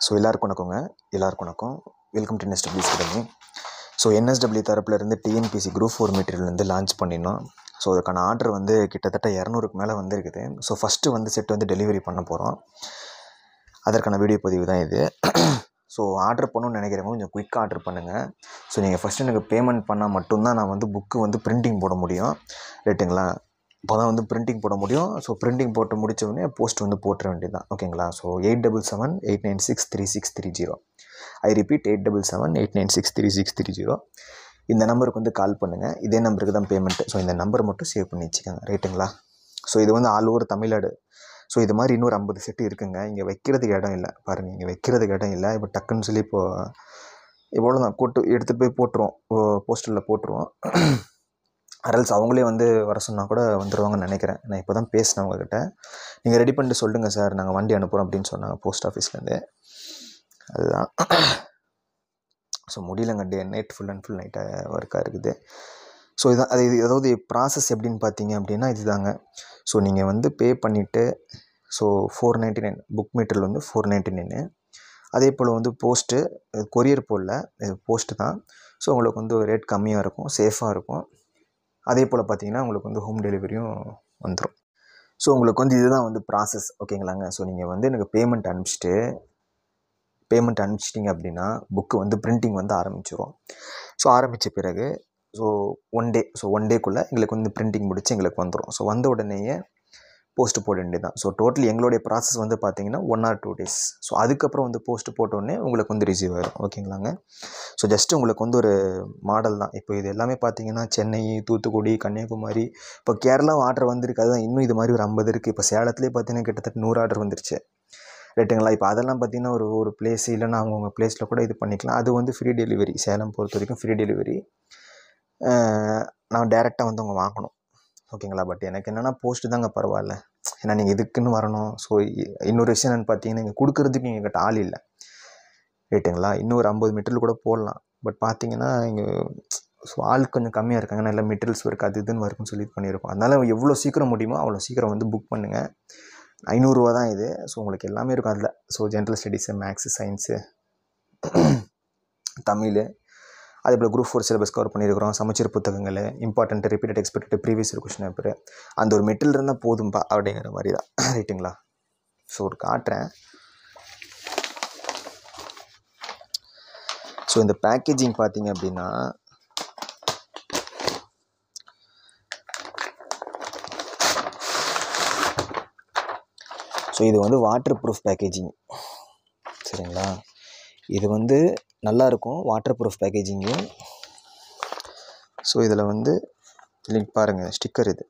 So எல்லாருக்கும் வணக்கம். Welcome to NSW academy. So NSW தரப்புலேருந்து டிஎன்பிசி குரூப் 4 மெட்டீரியல் வந்து லான்ச் பண்ணினோம். ஸோ அதுக்கான ஆர்டர் வந்து கிட்டத்தட்ட 200க்கு மேலே வந்துருக்குது. ஸோ ஃபஸ்ட்டு வந்து செட் வந்து டெலிவரி பண்ண போகிறோம். அதற்கான வீடியோ பதிவு தான் இது. ஸோ ஆர்டர் பண்ணணும்னு நினைக்கிறவங்க கொஞ்சம் குயிக்காக ஆர்டர் பண்ணுங்கள். ஸோ நீங்கள் ஃபஸ்ட்டு எனக்கு பேமெண்ட் பண்ணால் மட்டும்தான் நான் வந்து புக்கு வந்து பிரிண்டிங் போட முடியும், ரைட்டுங்களா? இப்போ தான் வந்து பிரிண்டிங் போட முடியும். ஸோ பிரிண்டிங் போட்டு முடித்த உடனே போஸ்ட் வந்து போட்டுற வேண்டியது தான், ஓகேங்களா? ஸோ 8778963630. I repeat 8778963630. இந்த நம்பருக்கு வந்து கால் பண்ணுங்கள். இதே நம்பருக்கு தான் பேமெண்ட்டு. ஸோ இந்த நம்பர் மட்டும் சேவ் பண்ணி வச்சுக்கோங்க, ரைட்டுங்களா? ஸோ இது வந்து ஆல் ஓவர் தமிழ்நாடு. ஸோ இது மாதிரி இன்னொரு 50 செட்டு இருக்குங்க. இங்கே வைக்கிறதுக்கு இடம் இல்லை, பாருங்கள், இங்கே வைக்கிறதுக்கு இடம் இல்லை. இப்போ டக்குன்னு சொல்லி இவ்வளோ தான் எடுத்துகிட்டு போய் போட்டுருவோம், போஸ்டரில் போட்டுருவோம். அரல்ஸ் அவங்களே வந்து வர சொன்னால் கூட வந்துடுவாங்கன்னு நினைக்கிறேன். நான் இப்போ தான் பேசினேன் அவங்கக்கிட்ட. நீங்கள் ரெடி பண்ணிட்டு சொல்லுங்கள் சார், நாங்கள் வண்டி அனுப்புகிறோம் அப்படின்னு சொன்னாங்க போஸ்ட் ஆஃபீஸ்லேருந்து. அதுதான். ஸோ முடியலங்க, நைட் ஃபுல் அண்ட் ஃபுல் நைட்டாக ஒர்க்காக இருக்குது. ஸோ இதான் அது. அதாவது ப்ராசஸ் எப்படின்னு பார்த்தீங்க அப்படின்னா இதுதாங்க. ஸோ நீங்கள் வந்து பே பண்ணிவிட்டு, ஸோ 499 புக் மெட்டீரியல் வந்து 499. அதே போல் வந்து போஸ்ட்டு கொரியர் போடல, இது போஸ்ட்டு தான். ஸோ உங்களுக்கு வந்து ரேட் கம்மியாக இருக்கும், சேஃபாக இருக்கும். அதே போல் பார்த்தீங்கன்னா உங்களுக்கு வந்து ஹோம் டெலிவரியும் வந்துடும். ஸோ உங்களுக்கு வந்து இதுதான் வந்து ப்ராசஸ், ஓகேங்களாங்க? ஸோ நீங்கள் வந்து எனக்கு பேமெண்ட் அனுப்பிச்சிட்டிங்க அப்படின்னா புக்கு வந்து பிரிண்டிங் வந்து ஆரம்பிச்சிடும். ஸோ ஆரம்பித்த பிறகு ஒன் டேக்குள்ளே எங்களுக்கு வந்து பிரிண்டிங் முடித்து எங்களுக்கு வந்துடும். ஸோ வந்த உடனேயே போஸ்ட்டு போட வேண்டியது தான். ஸோ டோட்டலி எங்களுடைய ப்ராசஸ் வந்து பார்த்தீங்கன்னா 1 or 2 days. ஸோ அதுக்கப்புறம் வந்து போஸ்ட்டு போட்டோடனே உங்களுக்கு வந்து ரிசீவ் ஆகிடும், ஓகேங்களாங்க? ஸோ ஜஸ்ட்டு உங்களுக்கு வந்து ஒரு மாடல் தான். இப்போ இது எல்லாமே பார்த்தீங்கன்னா சென்னை, தூத்துக்குடி, கன்னியாகுமரி, இப்போ கேரளா ஆர்டர் வந்திருக்கு. அதுதான் இன்னும் இது மாதிரி ஒரு 50 இருக்குது. இப்போ சேலத்துலேயே பார்த்தீங்கன்னா கிட்டத்தட்ட 100 ஆர்டர் வந்துருச்சு, ரைட்டுங்களா? இப்போ அதெல்லாம் பார்த்தீங்கன்னா ஒரு பிளேஸ் இல்லைன்னா அவங்கவுங்க பிளேஸில் கூட இது பண்ணிக்கலாம். அது வந்து ஃப்ரீ டெலிவரி. சேலம் பொறுத்த வரைக்கும் ஃப்ரீ டெலிவரி. நான் டேரெக்டாக வந்து அவங்க வாங்கணும், ஓகேங்களா? பட் எனக்கு என்னென்னா போஸ்ட்டு தாங்க பரவாயில்ல. ஏன்னா நீங்கள் இதுக்குன்னு வரணும். ஸோ இன்னொரு விஷயம் என்னென்னு பார்த்தீங்கன்னா, இங்கே கொடுக்குறதுக்கு எங்கள்கிட்ட ஆள் இல்லை, ரைட்டுங்களா? இன்னொரு 50 மெட்டீரியல் கூட போடலாம். பட் பார்த்தீங்கன்னா இங்கே ஆள் கொஞ்சம் கம்மியாக இருக்காங்க. நல்ல மெட்டீரியல்ஸ் ஒர்க் அது இதுன்னு ஒர்க்குன்னு சொல்லி பண்ணியிருக்கோம். அதனால் எவ்வளோ சீக்கிரம் முடியுமோ அவ்வளோ சீக்கிரம் வந்து புக் பண்ணுங்கள். 500 ரூபா தான் இது. ஸோ உங்களுக்கு எல்லாமே இருக்கும் அதில். So general studies, maths, science, Tamil, அதே போல் குரூப் 4 சிலபஸ் கவர் பண்ணியிருக்கிறோம். சமச்சீர் புத்தகங்கள், important, repeated, expected, previous question paper, அந்த ஒரு மெட்டீரியல் இருந்தால் போதும்பா அப்படிங்கிற மாதிரி தான், ரைட்டுங்களா? ஸோ ஒரு காட்டுறேன். ஸோ இந்த பேக்கேஜிங் பார்த்தீங்க அப்படின்னா ஸோ இது வந்து வாட்டர் ப்ரூஃப் பேக்கேஜிங், சரிங்களா? இது வந்து நல்லாயிருக்கும், வாட்டர் ப்ரூஃப் பேக்கேஜிங்கு. ஸோ இதில் வந்து லிங்க் பாருங்கள், ஸ்டிக்கர், இது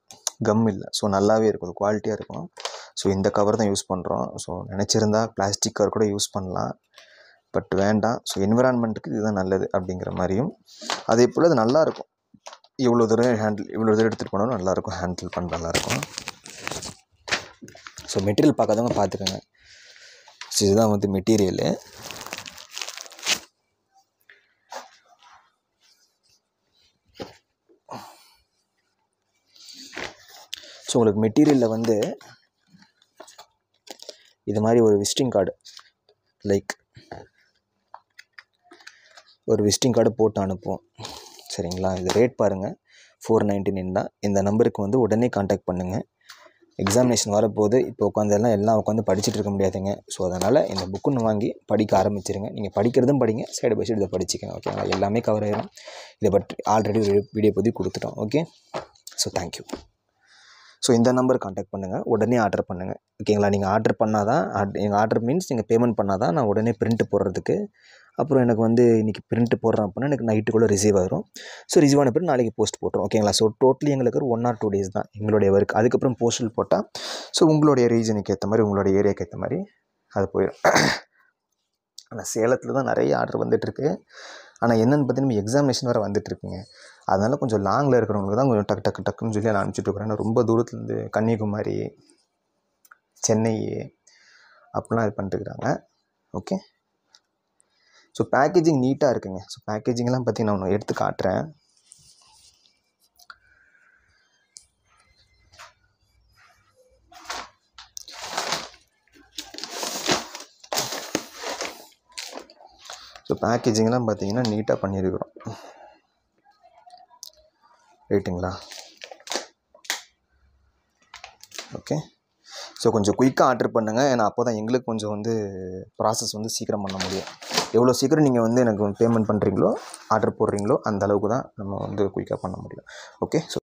கம் இல்லை. ஸோ நல்லாவே இருக்கும், குவாலிட்டியாக இருக்கும். ஸோ இந்த கவர் தான் யூஸ் பண்ணுறோம். ஸோ நினச்சிருந்தா பிளாஸ்டிக் கவர் கூட யூஸ் பண்ணலாம், பட் வேண்டாம். ஸோ என்விரான்மெண்ட்டுக்கு இதுதான் நல்லது அப்படிங்கிற மாதிரியும். அதே போல் அது நல்லாயிருக்கும். இவ்வளோ தூரம் எடுத்துகிட்டு போனாலும் நல்லாயிருக்கும், ஹேண்டில் பண்ண நல்லாயிருக்கும். ஸோ மெட்டீரியல் பார்க்காதவங்க பார்த்துக்கோங்க. ஸோ இதுதான் வந்து மெட்டீரியலு. ஸோ உங்களுக்கு மெட்டீரியலில் வந்து இது மாதிரி ஒரு விசிட்டிங் கார்டு, லைக் ஒரு விசிட்டிங் கார்டு போட்டு அனுப்புவோம், சரிங்களா? இது ரேட் பாருங்கள், 499 தான். இந்த நம்பருக்கு வந்து உடனே கான்டாக்ட் பண்ணுங்கள். எக்ஸாமினேஷன் வரப்போது. இப்போ எல்லாம் உட்காந்து படிச்சுட்டு இருக்க முடியாதுங்க. ஸோ அதனால் இந்த புக்குன்னு வாங்கி படிக்க ஆரம்பிச்சிருங்க. நீங்கள் படிக்கிறதும் படிங்க, சைடு பை சைடு இதை படிச்சுக்கங்க, ஓகேங்களா? எல்லாமே கவர் ஆயிடும். இதை பற்றி ஆல்ரெடி ஒரு வீடியோ பதிவு கொடுத்துட்டோம், ஓகே? So thank you. ஸோ இந்த நம்பர் கான்டாக்ட் பண்ணுங்கள், உடனே ஆர்டர் பண்ணுங்கள், ஓகேங்களா? நீங்கள் ஆர்டர் பண்ணால் தான், எங்கள் ஆர்டர் மீன்ஸ் நீங்கள் பேமெண்ட் பண்ணால் தான் நான் உடனே பிரிண்ட் போடுறதுக்கு. அப்புறம் எனக்கு வந்து இன்றைக்கி பிரிண்ட் போடுறேன் அப்படின்னா எனக்கு நைட்டுக்குள்ளே ரிசீவ் ஆகிரும். ஸோ ரிசீவ் ஆன பிறகு நாளைக்கு போஸ்ட் போட்டுரும், ஓகேங்களா? ஸோ டோட்டலி எங்களுக்கு ஒரு 1 or 2 days தான் எங்களுடைய ஒர்க். அதுக்கப்புறம் போஸ்டல் போட்டால் ஸோ உங்களுடைய ரீஜனுக்கு ஏற்ற மாதிரி, உங்களுடைய ஏரியாவுக்கு ஏற்ற மாதிரி அது போயிடும். ஆனால் சேலத்தில் தான் நிறைய ஆர்டர் வந்துட்டுருக்கு. ஆனால் என்னென்னு பார்த்தீங்கன்னா எக்ஸாமினேஷன் வேறு வந்துட்டுருக்குங்க. அதனால் கொஞ்சம் லாங்கில் இருக்கிறவங்களுக்கு தான் கொஞ்சம் டக்குன்னு சொல்லி நான் அனுப்பிச்சிட்டு இருக்கிறேன். ஏன்னா ரொம்ப தூரத்துலேருந்து கன்னியாகுமரி, சென்னை அப்படிலாம் இது பண்ணிட்டுருக்குறாங்க, ஓகே? ஸோ பேக்கேஜிங் நீட்டாக இருக்குங்க. ஸோ பேக்கேஜிங்லாம் பார்த்தீங்கன்னா நான் ஒன்று எடுத்து காட்டுறேன். ஸோ பேக்கேஜிங்லாம் பார்த்தீங்கன்னா நீட்டாக பண்ணியிருக்கிறோம். ரைட்டுங்களா? ஓகே. ஸோ கொஞ்சம் குயிக்காக ஆர்டர் பண்ணுங்கள். ஏன்னா அப்போ தான் எங்களுக்கு கொஞ்சம் வந்து ப்ராசஸ் வந்து சீக்கிரம் பண்ண முடியும். எவ்வளோ சீக்கிரம் நீங்கள் வந்து எனக்கு பேமெண்ட் பண்ணுறீங்களோ, ஆர்டர் போடுறீங்களோ, அந்த அளவுக்கு தான் நம்ம வந்து குயிக்காக பண்ண முடியும். ஓகே. ஸோ